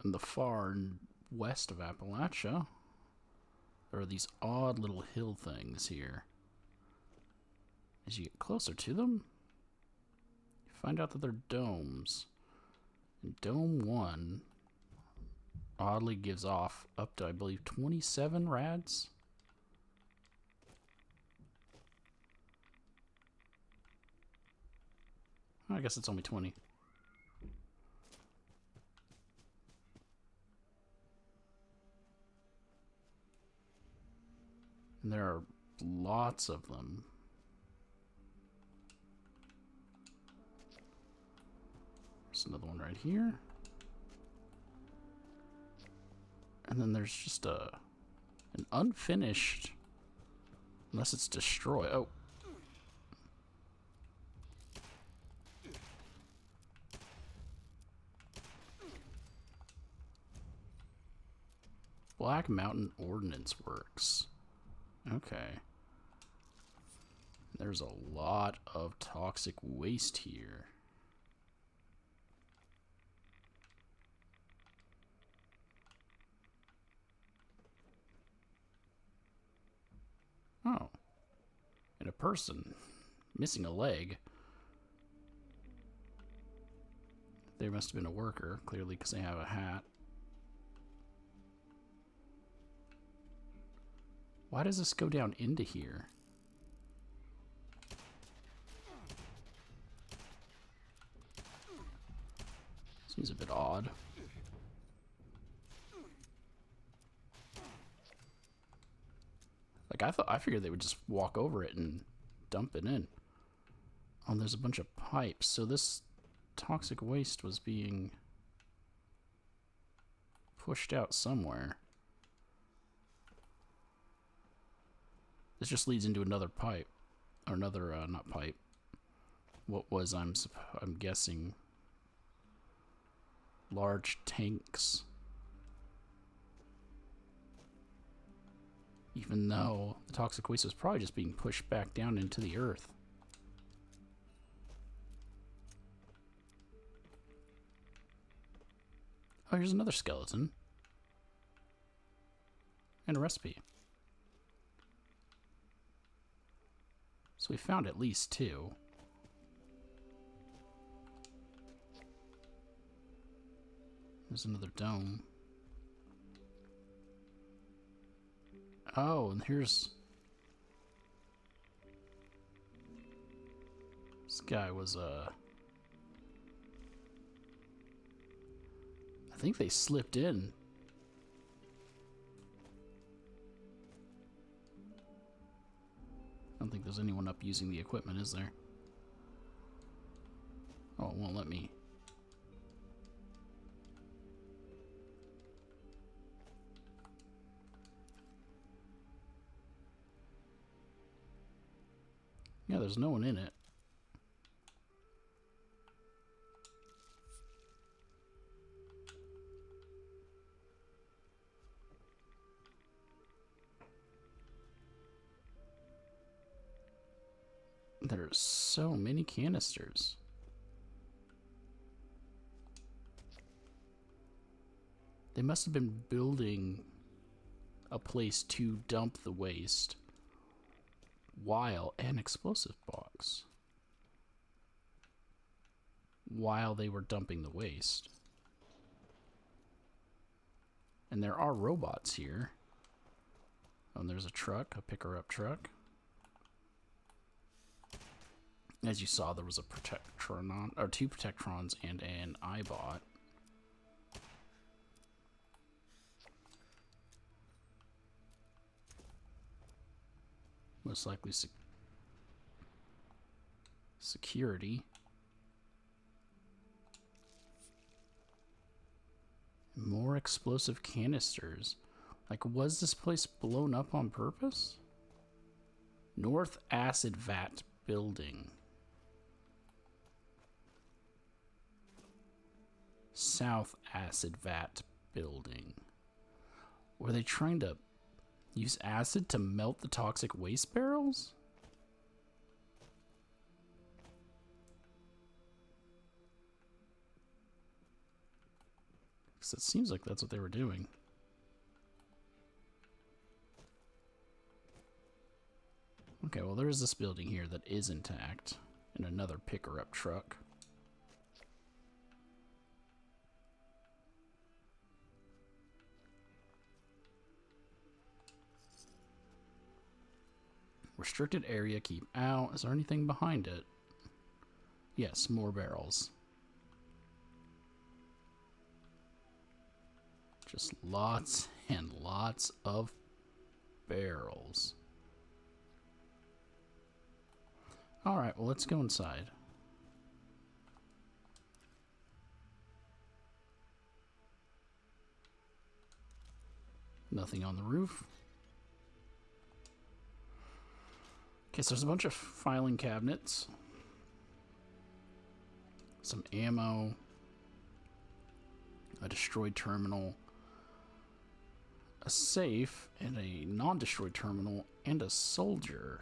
In the far west of Appalachia, there are these odd little hill things here. As you get closer to them, you find out that they're domes. And Dome 1 oddly gives off up to, I believe, 27 rads. I guess it's only 20. And there are lots of them. There's another one right here. And then there's just an unfinished, unless it's destroyed. Oh. Black Mountain Ordinance Works. Okay. There's a lot of toxic waste here. Oh. And a person missing a leg. They must have been a worker, clearly, because they have a hat. Why does this go down into here? Seems a bit odd. Like, I figured they would just walk over it and dump it in. Oh, there's a bunch of pipes. So this toxic waste was being pushed out somewhere. This just leads into another pipe, or another, not pipe. What was, I'm guessing, large tanks. Even though the toxic waste was probably just being pushed back down into the earth. Oh, here's another skeleton. And a recipe. So we found at least 2. There's another dome. Oh, and here's... This guy was, I think they slipped in. I don't think there's anyone up using the equipment, is there? Oh, it won't let me. Yeah, there's no one in it. There are so many canisters. They must have been building a place to dump the waste while an explosive box while they were dumping the waste. And there are robots here. Oh, and there's a truck, a picker-up truck. As you saw, there was a Protectron, or 2 Protectrons and an iBot. Most likely security. More explosive canisters. Like, was this place blown up on purpose? North Acid Vat Building. South Acid Vat Building. Were they trying to use acid to melt the toxic waste barrels? Because it seems like that's what they were doing. Okay, well, there is this building here that is intact. And another picker-up truck. Restricted area, keep out. Is there anything behind it? Yes, more barrels. Just lots and lots of barrels. Alright, well, let's go inside. Nothing on the roof. Okay, so there's a bunch of filing cabinets. Some ammo. A destroyed terminal. A safe, and a non-destroyed terminal, and a soldier.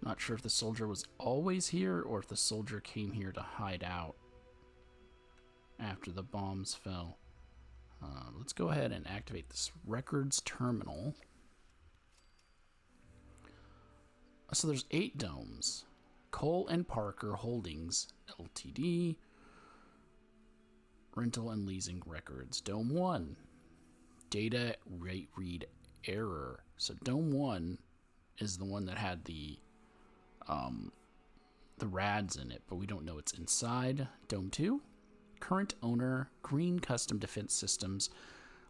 Not sure if the soldier was always here, or if the soldier came here to hide out after the bombs fell. Let's go ahead and activate this records terminal. So there's 8 domes. Cole and Parker Holdings, Ltd. Rental and leasing records. Dome 1. Data rate read error. So Dome 1 is the one that had the rads in it, but we don't know what's inside. Dome 2. Current owner, Green Custom Defense Systems.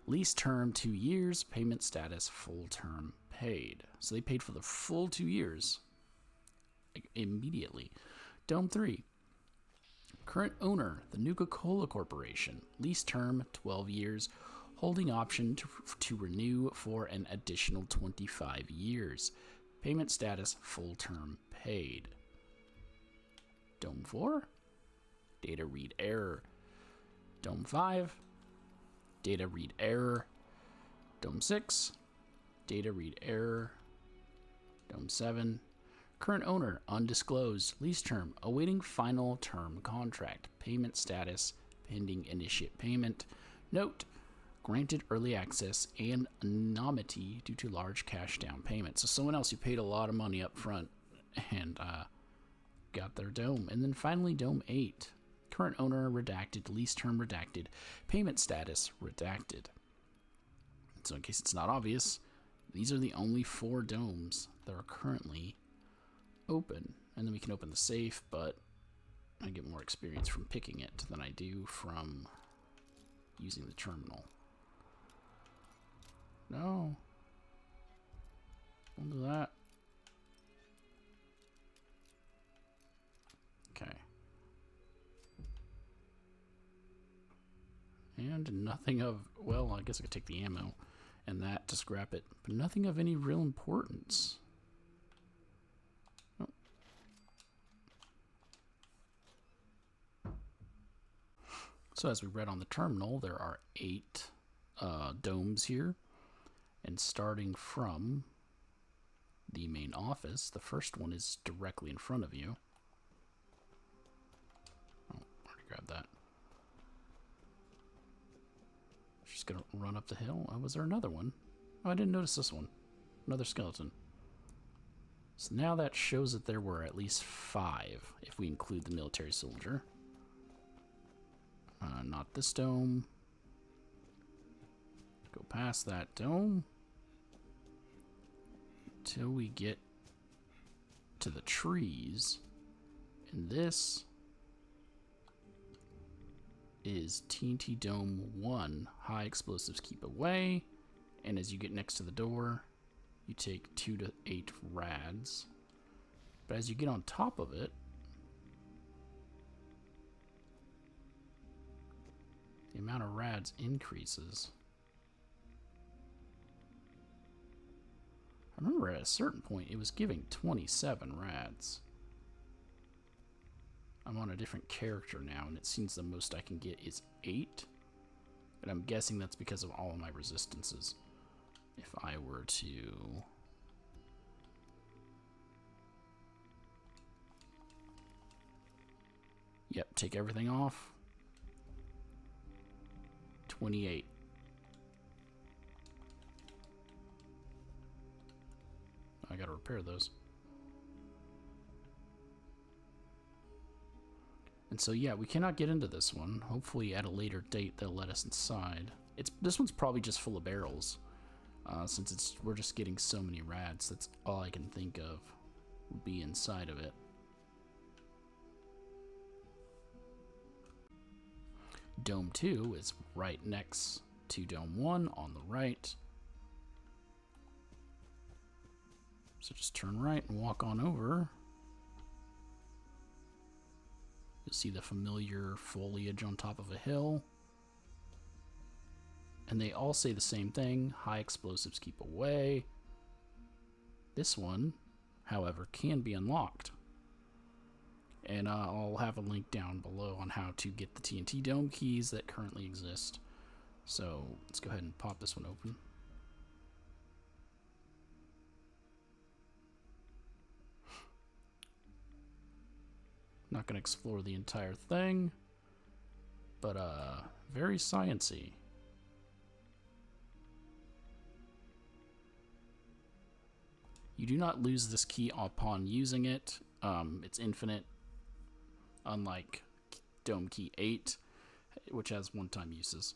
Lease term 2 years. Payment status full term paid. So they paid for the full 2 years immediately. Dome 3. Current owner, the Nuka-Cola Corporation. Lease term 12 years. Holding option to renew for an additional 25 years. Payment status full term paid. Dome 4. Data read error. Dome 5. Data read error. Dome 6. Data read error. Dome 7. Current owner, undisclosed. Lease term, awaiting final term contract. Payment status, pending initiate payment. Note, granted early access and anonymity due to large cash down payment. So someone else who paid a lot of money up front and got their dome. And then finally, Dome 8. Current owner, redacted. Lease term, redacted. Payment status, redacted. So in case it's not obvious, these are the only 4 domes that are currently open. And then we can open the safe, but I get more experience from picking it than I do from using the terminal. No. Don't do that. Okay. And nothing of, well, I guess I could take the ammo and that to scrap it, but nothing of any real importance. Oh. So as we read on the terminal, there are 8 domes here, and starting from the main office, the first one is directly in front of you. Oh, already grabbed that. Just gonna run up the hill. Oh, was there another one? Oh, I didn't notice this one. Another skeleton. So now that shows that there were at least 5, if we include the military soldier. Not this dome. Go past that dome until we get to the trees. And this is TNT Dome 1. High explosives keep away. And as you get next to the door, you take 2 to 8 rads. But as you get on top of it, the amount of rads increases. I remember at a certain point it was giving 27 rads. I'm on a different character now, and it seems the most I can get is 8. But I'm guessing that's because of all of my resistances. If I were to... Yep, take everything off. 28. I gotta repair those. And so yeah, we cannot get into this one. Hopefully at a later date they'll let us inside. This one's probably just full of barrels. Since we're just getting so many rats, that's all I can think of would be inside of it. Dome 2 is right next to Dome 1 on the right. So just turn right and walk on over. You'll see the familiar foliage on top of a hill. And they all say the same thing: high explosives keep away. This one, however, can be unlocked. And I'll have a link down below on how to get the TNT dome keys that currently exist. So let's go ahead and pop this one open. Not going to explore the entire thing, but very sciencey. You do not lose this key upon using it. It's infinite, unlike Dome Key 8, which has one-time uses.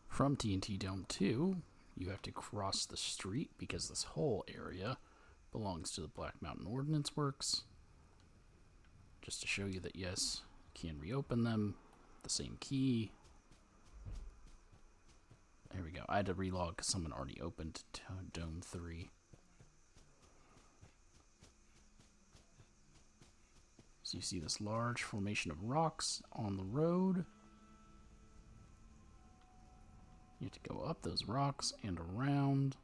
From TNT Dome 2, you have to cross the street because this whole area belongs to the Black Mountain Ordinance Works. Just to show you that, yes, you can reopen them. The same key. There we go. I had to relog because someone already opened Dome 3. So you see this large formation of rocks on the road. You have to go up those rocks and around.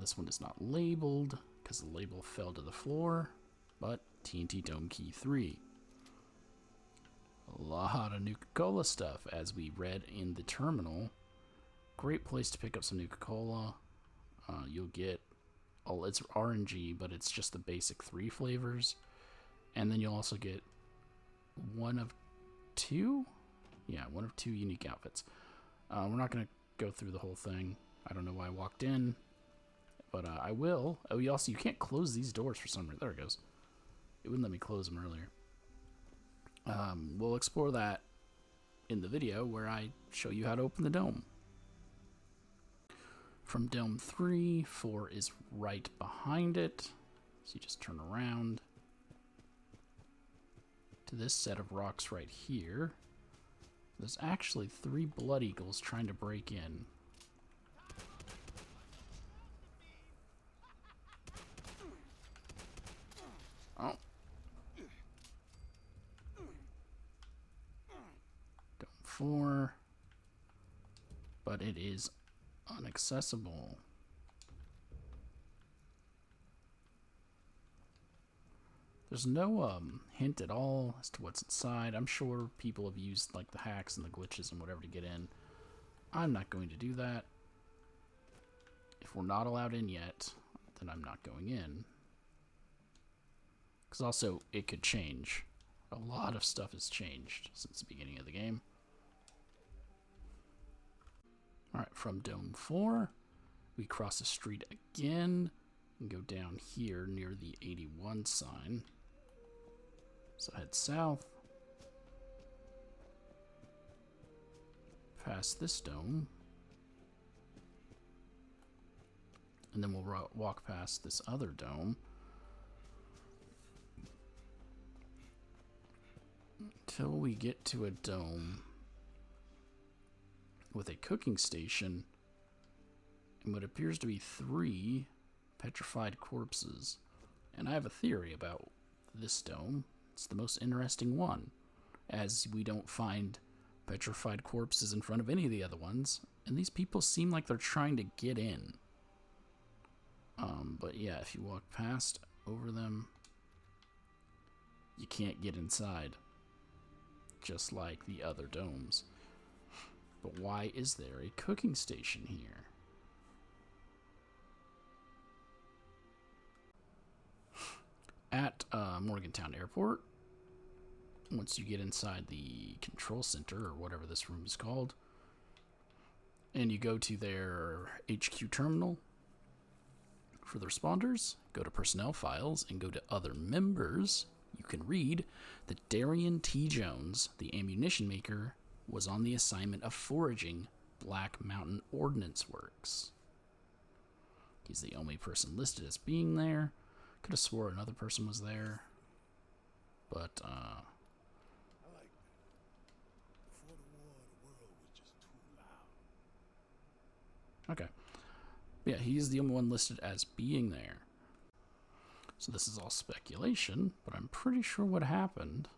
This one is not labeled because the label fell to the floor, but TNT Dome Key 3. A lot of Nuka-Cola stuff, as we read in the terminal. Great place to pick up some Nuka-Cola. You'll get, it's RNG, but it's just the basic 3 flavors. And then you'll also get one of 2? Yeah, one of 2 unique outfits. We're not going to go through the whole thing. I don't know why I walked in, but I will. Oh, you can't close these doors for some reason. There it goes. It wouldn't let me close them earlier. We'll explore that in the video where I show you how to open the dome. From Dome 3, 4 is right behind it. So you just turn around to this set of rocks right here. There's actually 3 blood eagles trying to break in. Oh. Dome 4. But it is inaccessible. There's no hint at all as to what's inside. I'm sure people have used like the hacks and the glitches and whatever to get in. I'm not going to do that. If we're not allowed in yet, then I'm not going in. Because also, it could change. A lot of stuff has changed since the beginning of the game. Alright, from Dome 4, we cross the street again and go down here near the 81 sign. So head south, past this dome, and then we'll walk past this other dome until we get to a dome with a cooking station and what appears to be 3 petrified corpses. And I have a theory about this dome. It's the most interesting one, as we don't find petrified corpses in front of any of the other ones, and these people seem like they're trying to get in. But yeah, if you walk past over them, you can't get inside, just like the other domes. But why is there a cooking station here? at Morgantown Airport. Once you get inside the control center, or whatever this room is called, and you go to their HQ terminal for the responders, go to personnel files, and go to other members, you can read that Darian T. Jones, the ammunition maker, was on the assignment of foraging Black Mountain Ordnance Works. He's the only person listed as being there. Could have swore another person was there. But, I like that. Before the war, the world was just too loud. okay. Yeah, he's the only one listed as being there. So this is all speculation, but I'm pretty sure what happened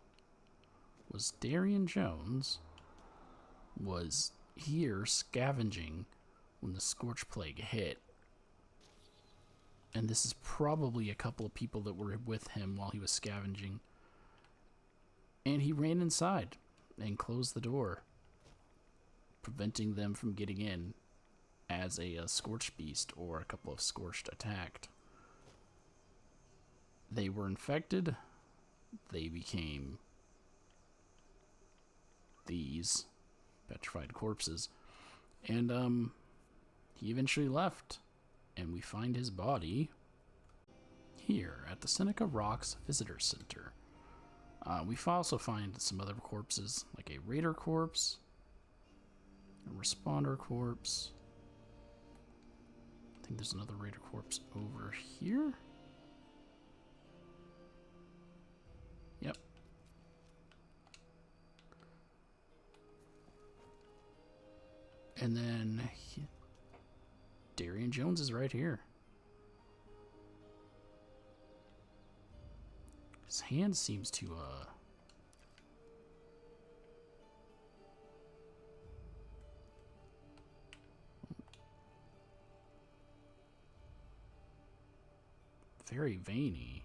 was Darian Jones was here scavenging when the Scorch Plague hit. And this is probably a couple of people that were with him while he was scavenging. And he ran inside and closed the door, preventing them from getting in as a Scorched Beast or a couple of Scorched attacked. They were infected. They became these petrified corpses. And he eventually left. And we find his body here at the Seneca Rocks Visitor Center. We also find some other corpses, like a raider corpse, a responder corpse. I think there's another raider corpse over here. Yep. And then Darian Jones is right here. His hand seems to, very veiny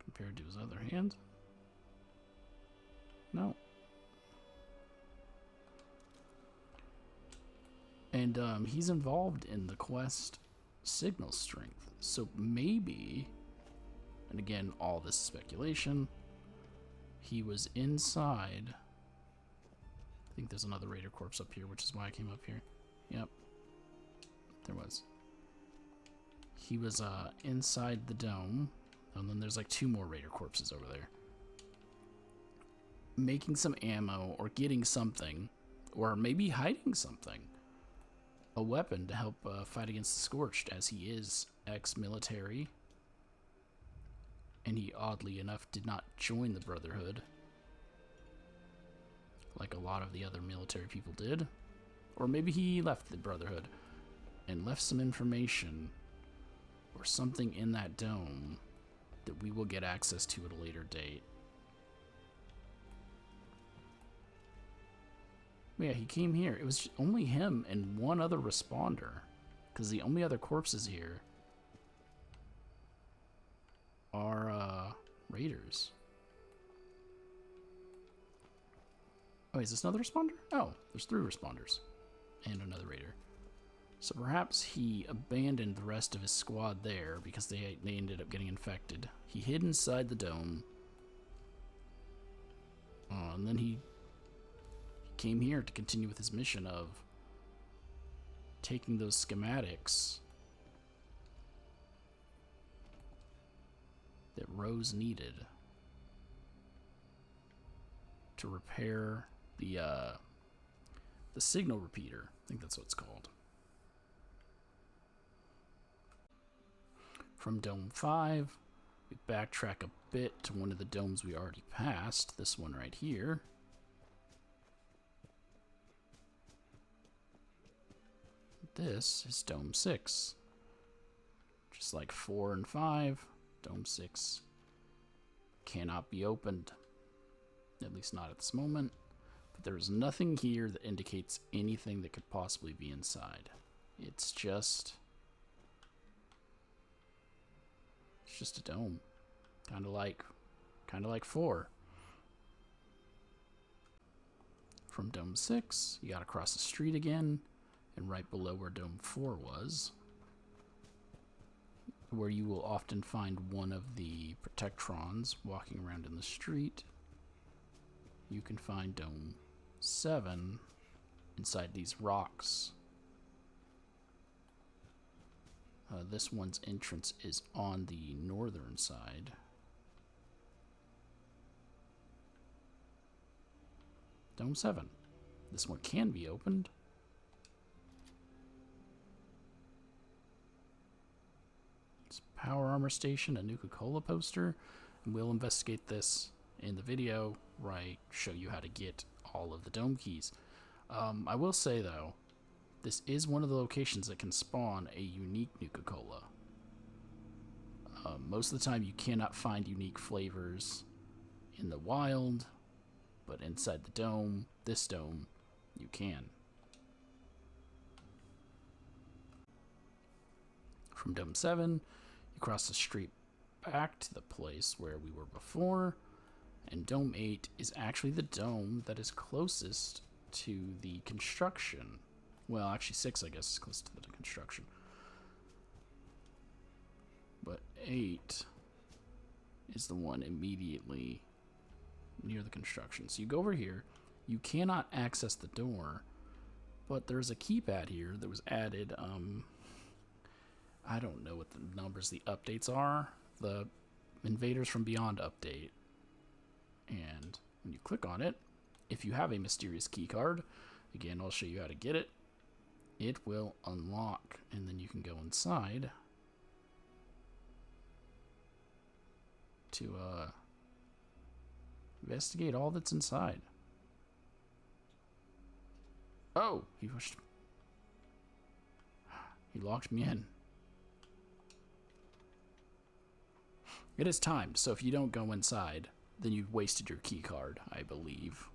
compared to his other hand. No. And he's involved in the quest Signal Strength. So maybe, and again, all this is speculation, he was inside. I think there's another Raider corpse up here, which is why I came up here. Yep. There was. He was inside the dome. And then there's like 2 more Raider corpses over there. Making some ammo or getting something. Or maybe hiding something. A weapon to help fight against the Scorched, as he is ex-military. And he, oddly enough, did not join the Brotherhood. Like a lot of the other military people did. Or maybe he left the Brotherhood and left some information or something in that dome that we will get access to at a later date. Yeah, he came here. It was only him and one other responder. Because the only other corpses here are raiders. Oh, is this another responder? Oh, there's 3 responders. And another raider. So perhaps he abandoned the rest of his squad there because they ended up getting infected. He hid inside the dome. And then he came here to continue with his mission of taking those schematics that Rose needed to repair the signal repeater. I think that's what it's called. From Dome 5, we backtrack a bit to one of the domes we already passed, this one right here. This is Dome 6. Just like 4 and 5, Dome 6 cannot be opened. At least not at this moment. But there's nothing here that indicates anything that could possibly be inside. It's just a dome. Kind of like 4. From Dome 6, you gotta cross the street again. And right below where Dome 4 was where you will often find one of the Protectrons walking around in the street, you can find Dome 7 inside these rocks. This one's entrance is on the northern side. Dome 7. This one can be opened. It's Power Armor Station, a Nuka-Cola poster. And we'll investigate this in the video where I show you how to get all of the dome keys. I will say, though, this is one of the locations that can spawn a unique Nuka-Cola. Most of the time you cannot find unique flavors in the wild, but inside the dome, this dome, you can. From Dome 7, you cross the street back to the place where we were before, and Dome 8 is actually the dome that is closest to the construction. Well, actually 6, I guess, is close to the construction. But 8 is the one immediately near the construction. So you go over here. You cannot access the door, but there's a keypad here that was added. I don't know what the numbers, the updates are. The Invaders from Beyond update. And when you click on it, if you have a mysterious key card, again, I'll show you how to get it. It will unlock, and then you can go inside to investigate all that's inside. Oh, he pushed. He locked me in. It is timed, so if you don't go inside, then you've wasted your key card, I believe.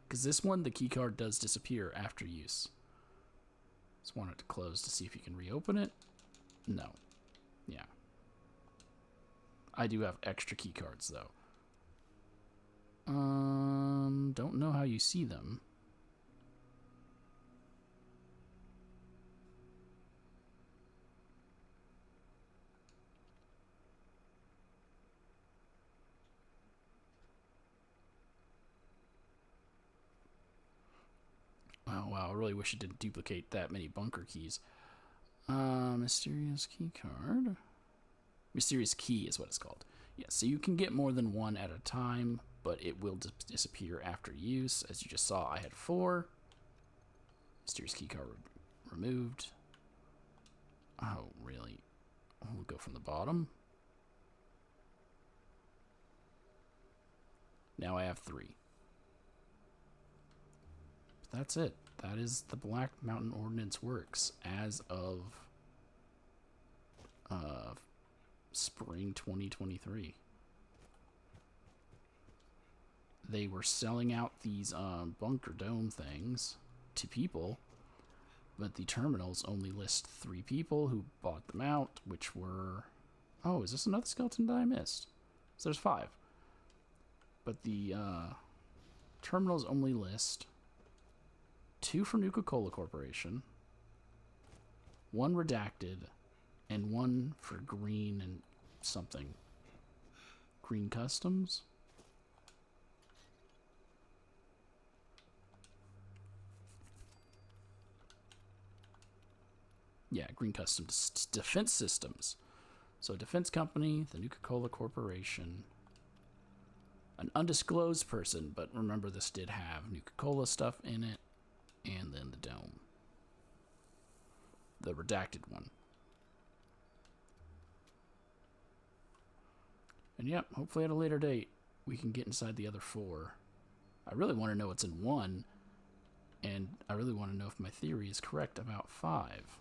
Because this one, the key card does disappear after use. Just want it to close to see if you can reopen it. No. Yeah. I do have extra key cards, though. Don't know how you see them. Oh, wow, I really wish it didn't duplicate that many bunker keys. Mysterious key card. Mysterious key is what it's called. Yeah, so you can get more than one at a time, but it will disappear after use. As you just saw, I had 4. Mysterious key card removed. Oh, really? We'll go from the bottom. Now I have 3. That's it. That is the Black Mountain Ordinance works as of spring 2023. They were selling out these bunker dome things to people, but the terminals only list 3 people who bought them out, which were... Oh, is this another skeleton that I missed? So there's 5. But the terminals only list 2 from Nuka-Cola Corporation, 1 redacted, and 1 for green and something. Green Customs? Yeah, Green Customs. Defense Systems. So defense company, the Nuka-Cola Corporation, an undisclosed person, but remember this did have Nuka-Cola stuff in it, and then the dome. The redacted one. And yep, hopefully at a later date, we can get inside the other 4. I really want to know what's in 1, and I really want to know if my theory is correct about 5.